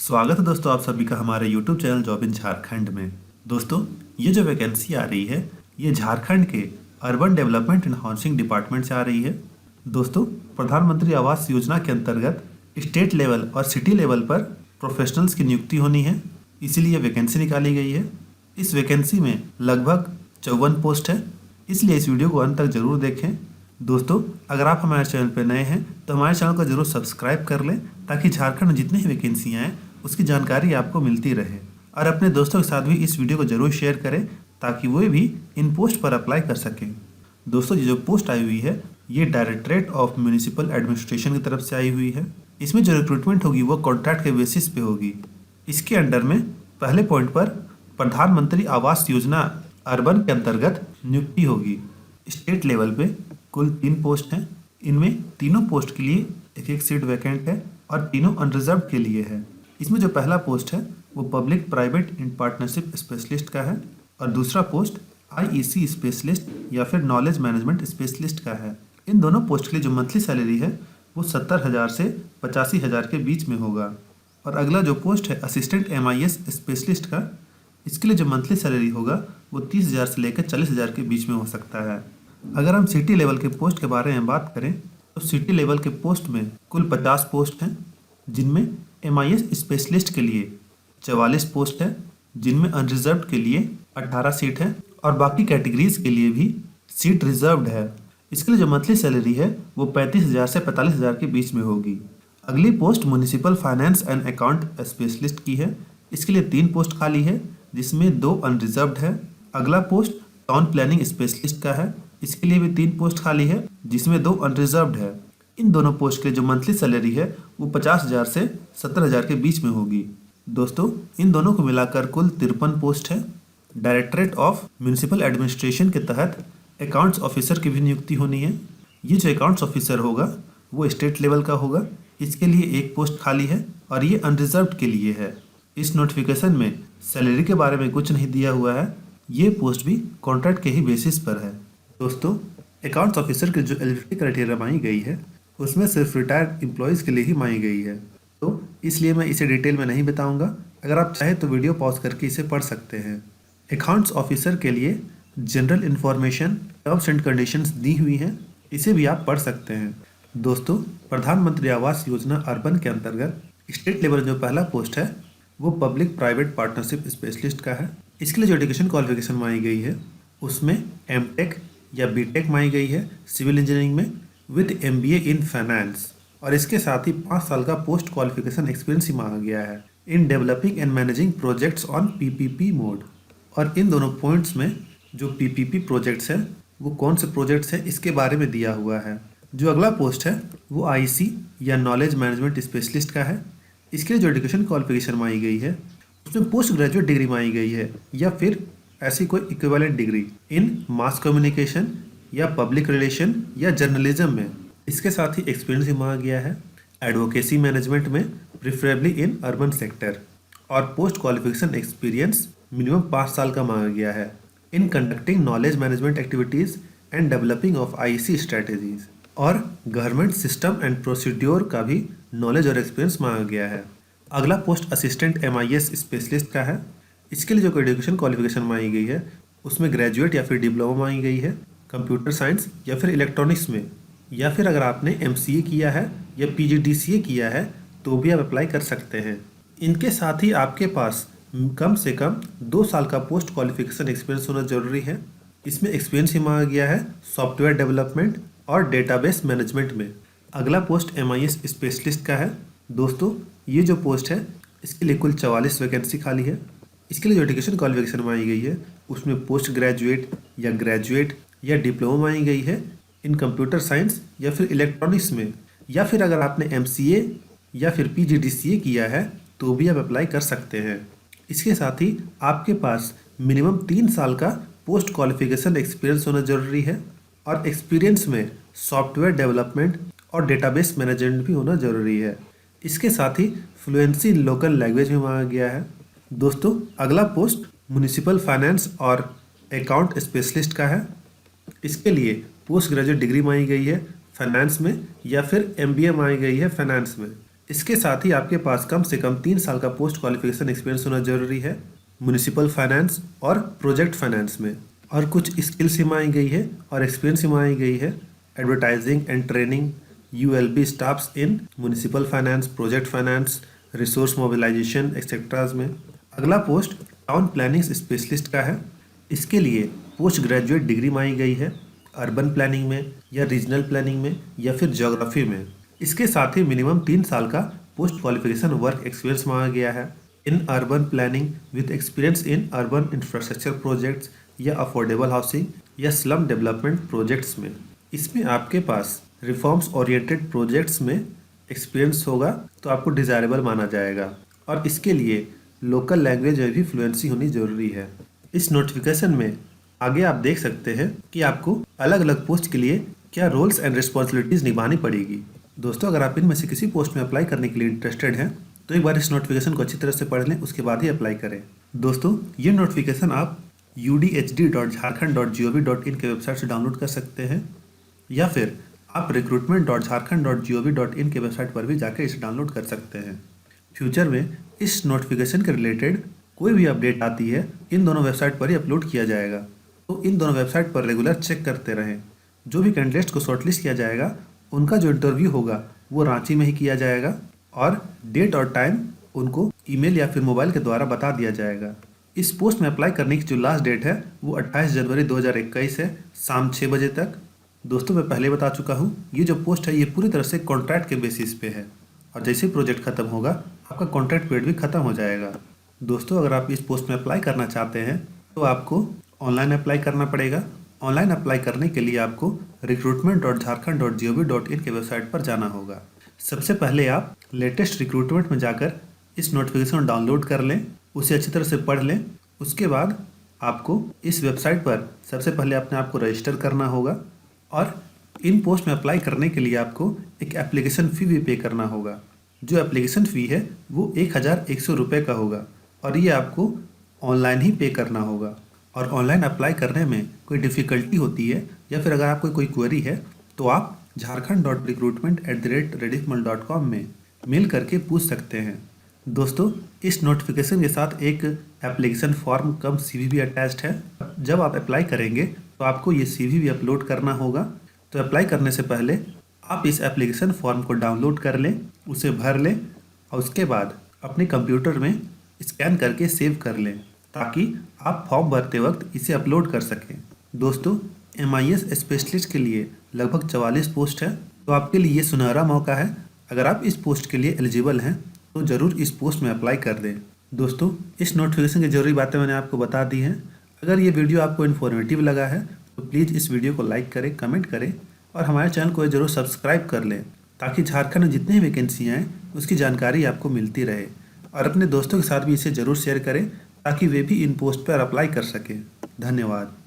स्वागत है दोस्तों आप सभी का हमारे YouTube channel job in Jharkhand में। दोस्तों ये जो वैकेंसी आ रही है ये झारखंड के urban development and housing department से आ रही है। दोस्तों प्रधानमंत्री आवास योजना के अंतर्गत स्टेट लेवल और सिटी लेवल पर प्रोफेशनल्स की नियुक्ति होनी है, इसीलिए वैकेंसी निकाली गई है। इस वैकेंसी में लगभग 54 पोस्ट है, इसलिए इस वीडियो को अंत तक जरूर देखें। दोस्तों अगर आप हमारे चैनल पर नए हैं तो हमारे चैनल को जरूर सब्सक्राइब कर लें ताकि झारखंड में जितनी भी वैकेंसियाँ हैं उसकी जानकारी आपको मिलती रहे, और अपने दोस्तों के साथ भी इस वीडियो को जरूर शेयर करें ताकि वो भी इन पोस्ट पर अप्लाई कर सकें। दोस्तों ये जो पोस्ट आई हुई है ये डायरेक्टरेट ऑफ म्यूनिसिपल एडमिनिस्ट्रेशन की तरफ से आई हुई है। इसमें जो रिक्रूटमेंट होगी वो कॉन्ट्रैक्ट के बेसिस पे होगी। इसके अंडर में पहले पॉइंट पर प्रधानमंत्री आवास योजना अर्बन के अंतर्गत नियुक्ति होगी। स्टेट लेवल पे कुल 3 पोस्ट हैं, इनमें तीनों पोस्ट के लिए एक सीट वैकेंट है और तीनों अनरिजर्व के लिए है। इसमें जो पहला पोस्ट है वो public private in partnership specialist का है और दूसरा पोस्ट आईईसी स्पेशलिस्ट या फिर नॉलेज मैनेजमेंट स्पेशलिस्ट का है। इन दोनों पोस्ट के लिए जो मंथली सैलरी है वो 70,000 से 85,000 के बीच में होगा। और अगला जो पोस्ट है असिस्टेंट MIS स्पेशलिस्ट का, इसके लिए जो मंथली सैलरी होगा वो 30,000 से लेकर 40,000 के बीच में हो सकता है। अगर हम सिटी लेवल के पोस्ट के बारे में बात करें तो सिटी लेवल के पोस्ट में कुल 50 पोस्ट हैं, जिनमें MIS स्पेशलिस्ट के लिए 44 पोस्ट है, जिनमें अनरिजर्व्ड के लिए 18 सीट है और बाकी कैटेगरीज के लिए भी सीट रिजर्व्ड है। इसके लिए जो मंथली सैलरी है वो 35,000 से 45,000 के बीच में होगी। अगली post municipal finance and account specialist की है। इसके लिए 3 पोस्ट खाली है जिसमें 2 अनरिजर्व्ड है। अगला पोस्ट टाउन प्लानिंग स्पेशलिस्ट का है, इसके लिए भी 3 पोस्ट खाली है जिसमें 2 अनरिजर्व्ड है। इन दोनों पोस्ट के लिए जो मंथली सैलरी है वो 50,000 से 70,000 के बीच में होगी। दोस्तों इन दोनों को मिलाकर कुल 53 पोस्ट है। डायरेक्टरेट ऑफ म्यूनिसिपल एडमिनिस्ट्रेशन के तहत अकाउंट्स ऑफिसर की भी नियुक्ति होनी है। ये जो अकाउंट्स ऑफिसर होगा वो स्टेट लेवल का होगा। इसके लिए 1 पोस्ट खाली है और ये अनरिजर्व्ड के लिए है। इस नोटिफिकेशन में सैलरी के बारे में कुछ नहीं दिया हुआ है, ये पोस्ट भी कॉन्ट्रैक्ट के ही बेसिस पर है। दोस्तों अकाउंट्स ऑफिसर की जो एलिजिबिलिटी क्राइटेरिया मांगी गई है उसमें सिर्फ रिटायर्ड एम्प्लॉयज़ के लिए ही मांगी गई है, तो इसलिए मैं इसे डिटेल में नहीं बताऊंगा। अगर आप चाहें तो वीडियो पॉज करके इसे पढ़ सकते हैं। अकाउंट्स ऑफिसर के लिए general information terms and conditions दी हुई हैं, इसे भी आप पढ़ सकते हैं। दोस्तों प्रधानमंत्री आवास योजना अर्बन के अंतर्गत स्टेट लेवल जो पहला पोस्ट है वो पब्लिक प्राइवेट पार्टनरशिप स्पेशलिस्ट का है। इसके लिए जो एजुकेशन क्वालिफिकेशन मांगी गई है उसमें MTech या BTech मांगी गई है सिविल इंजीनियरिंग में विद MBA इन फाइनेंस, और इसके साथ ही 5 साल का पोस्ट क्वालिफिकेशन एक्सपीरियंस ही मांगा गया है in developing and managing projects on PPP mode. और इन दोनों पॉइंट्स में जो PPP प्रोजेक्ट्स हैं वो कौन से प्रोजेक्ट्स हैं इसके बारे में दिया हुआ है। जो अगला पोस्ट है वो IC या नॉलेज मैनेजमेंट स्पेशलिस्ट का है। इसके लिए जो एजुकेशन क्वालिफिकेशन मांगी गई है उसमें पोस्ट ग्रेजुएट डिग्री मांगी गई है या फिर ऐसी कोई equivalent degree in mass communication या पब्लिक रिलेशन या जर्नलिज्म में। इसके साथ ही एक्सपीरियंस भी मांगा गया है एडवोकेसी मैनेजमेंट में प्रिफरेबली इन अर्बन सेक्टर, और पोस्ट क्वालिफिकेशन एक्सपीरियंस मिनिमम 5 साल का मांगा गया है in conducting knowledge management activities and developing of IC strategies, और गवर्नमेंट सिस्टम एंड प्रोसीड्योर का भी नॉलेज और एक्सपीरियंस मांगा गया है। अगला पोस्ट असिस्टेंट MIS स्पेशलिस्ट का है। इसके लिए जो एजुकेशन क्वालिफिकेशन मांगी गई है उसमें ग्रेजुएट या फिर डिप्लोमा मांगी गई है कंप्यूटर साइंस या फिर इलेक्ट्रॉनिक्स में, या फिर अगर आपने MCA किया है या PGDCA किया है तो भी आप अप्लाई कर सकते हैं। इनके साथ ही आपके पास कम से कम 2 साल का पोस्ट क्वालिफिकेशन एक्सपीरियंस होना जरूरी है। इसमें एक्सपीरियंस ही मांगा गया है सॉफ्टवेयर डेवलपमेंट और डेटाबेस मैनेजमेंट में। अगला पोस्ट MIS स्पेशलिस्ट का है। दोस्तों ये जो पोस्ट है इसके लिए कुल 44 वैकेंसी खाली है। इसके लिए जो एजुकेशन क्वालिफिकेशन मांगी गई है उसमें पोस्ट ग्रेजुएट या ग्रेजुएट या डिप्लोमा मांगी गई है इन कंप्यूटर साइंस या फिर इलेक्ट्रॉनिक्स में, या फिर अगर आपने MCA या फिर PGDCA किया है तो भी आप अप्लाई कर सकते हैं। इसके साथ ही आपके पास मिनिमम 3 साल का पोस्ट क्वालिफिकेशन एक्सपीरियंस होना जरूरी है, और एक्सपीरियंस में सॉफ्टवेयर डेवलपमेंट और डेटाबेस मैनेजमेंट भी होना जरूरी है। इसके साथ ही फ्लुएंसी इन लोकल लैंग्वेज भी मांगा गया है। दोस्तों अगला पोस्ट म्युनिसिपल फाइनेंस और अकाउंट स्पेशलिस्ट का है। इसके लिए पोस्ट ग्रेजुएट डिग्री मांगी गई है फाइनेंस में या फिर MBA मांगी गई है फाइनेंस में। इसके साथ ही आपके पास कम से कम 3 साल का पोस्ट क्वालिफिकेशन एक्सपीरियंस होना जरूरी है म्युनिसिपल फाइनेंस और प्रोजेक्ट फाइनेंस में। और कुछ स्किल सिमाई गई है और एक्सपीरियंस सिमाई गई है advertising and training ULB staffs in municipal finance, project finance, resource mobilization etceteras में। अगला पोस्ट टाउन प्लानिंग स्पेशलिस्ट का है। इसके लिए पोस्ट ग्रेजुएट डिग्री मांगी गई है अर्बन प्लानिंग में या रीजनल प्लानिंग में या फिर ज्योग्राफी में। इसके साथ ही मिनिमम 3 साल का पोस्ट क्वालिफिकेशन वर्क एक्सपीरियंस मांगा गया है in urban planning with experience in urban infrastructure projects या अफोर्डेबल हाउसिंग या स्लम डेवलपमेंट प्रोजेक्ट्स में। इसमें आपके पास रिफॉर्म्स ओरिएंटेड प्रोजेक्ट्स में एक्सपीरियंस होगा तो आपको डिजायरेबल माना जाएगा और इसके लिए लोकल लैंग्वेज में भी फ्लुएंसी होनी जरूरी है। इस नोटिफिकेशन में आगे आप देख सकते हैं कि आपको अलग अलग पोस्ट के लिए क्या रोल्स एंड रिस्पॉन्सिबिलिटीज निभानी पड़ेगी। दोस्तों, अगर आप इनमें से किसी पोस्ट में अप्लाई करने के लिए इंटरेस्टेड हैं तो एक बार इस नोटिफिकेशन को अच्छी तरह से पढ़ लें, उसके बाद ही अप्लाई करें। दोस्तों, ये नोटिफिकेशन आप udhd.jharkhand.gov.in के वेबसाइट से डाउनलोड कर सकते हैं या फिर आप recruitment.jharkhand.gov.in के वेबसाइट पर भी जाकर इसे डाउनलोड कर सकते हैं। फ्यूचर में इस नोटिफिकेशन के रिलेटेड कोई भी अपडेट आती है इन दोनों वेबसाइट पर ही अपलोड किया जाएगा, तो इन दोनों वेबसाइट पर रेगुलर चेक करते रहें। जो भी कैंडिडेट्स को शॉर्टलिस्ट किया जाएगा उनका जो इंटरव्यू होगा वो रांची में ही किया जाएगा और डेट और टाइम उनको ईमेल या फिर मोबाइल के द्वारा बता दिया जाएगा। इस पोस्ट में अप्लाई करने की जो लास्ट डेट है वो 28 जनवरी 2021 है शाम 6 बजे तक। दोस्तों, मैं पहले बता चुका हूँ ये जो पोस्ट है ये पूरी तरह से कॉन्ट्रैक्ट के बेसिस पे है और जैसे ही प्रोजेक्ट खत्म होगा आपका कॉन्ट्रैक्ट पीरियड भी खत्म हो जाएगा। दोस्तों, अगर आप इस पोस्ट में अप्लाई करना चाहते हैं तो आपको ऑनलाइन अप्लाई करना पड़ेगा। ऑनलाइन अप्लाई करने के लिए आपको recruitment.jharkhand.gov.in के वेबसाइट पर जाना होगा। सबसे पहले आप लेटेस्ट रिक्रूटमेंट में जाकर इस नोटिफिकेशन डाउनलोड कर लें, उसे अच्छी तरह से पढ़ लें। उसके बाद आपको इस वेबसाइट पर सबसे पहले अपने आप को रजिस्टर करना होगा और इन पोस्ट में अप्लाई करने के लिए आपको एक एप्लीकेशन फ़ी भी पे करना होगा। जो एप्लीकेशन फ़ी है वो 1100 रुपये का होगा और ये आपको ऑनलाइन ही पे करना होगा। और ऑनलाइन अप्लाई करने में कोई डिफ़िकल्टी होती है या फिर अगर आपको कोई क्वेरी है तो आप jharkhand.recruitment@rediffmal.com में मेल करके पूछ सकते हैं। दोस्तों, इस नोटिफिकेशन के साथ एक एप्लीकेशन फॉर्म कम CV भी अटैच्ड है। जब आप अप्लाई करेंगे तो आपको ये CV भी अपलोड करना होगा। तो अप्लाई करने से पहले आप इस एप्लीकेशन फॉर्म को डाउनलोड कर लें, उसे भर लें और उसके बाद अपने कंप्यूटर में स्कैन करके सेव कर लें ताकि आप फॉर्म भरते वक्त इसे अपलोड कर सकें। दोस्तों, MIS स्पेशलिस्ट के लिए लगभग 44 पोस्ट है, तो आपके लिए ये सुनहरा मौका है। अगर आप इस पोस्ट के लिए एलिजिबल हैं तो ज़रूर इस पोस्ट में अप्लाई कर दें। दोस्तों, इस नोटिफिकेशन की ज़रूरी बातें मैंने आपको बता दी हैं। अगर ये वीडियो आपको इन्फॉर्मेटिव लगा है तो प्लीज़ इस वीडियो को लाइक करें, कमेंट करें और हमारे चैनल को ज़रूर सब्सक्राइब कर लें ताकि झारखंड में जितनी वैकेंसियाँ हैं उसकी जानकारी आपको मिलती रहे। और अपने दोस्तों के साथ भी इसे ज़रूर शेयर करें ताकि वे भी इन पोस्ट पर अप्लाई कर सकें। धन्यवाद।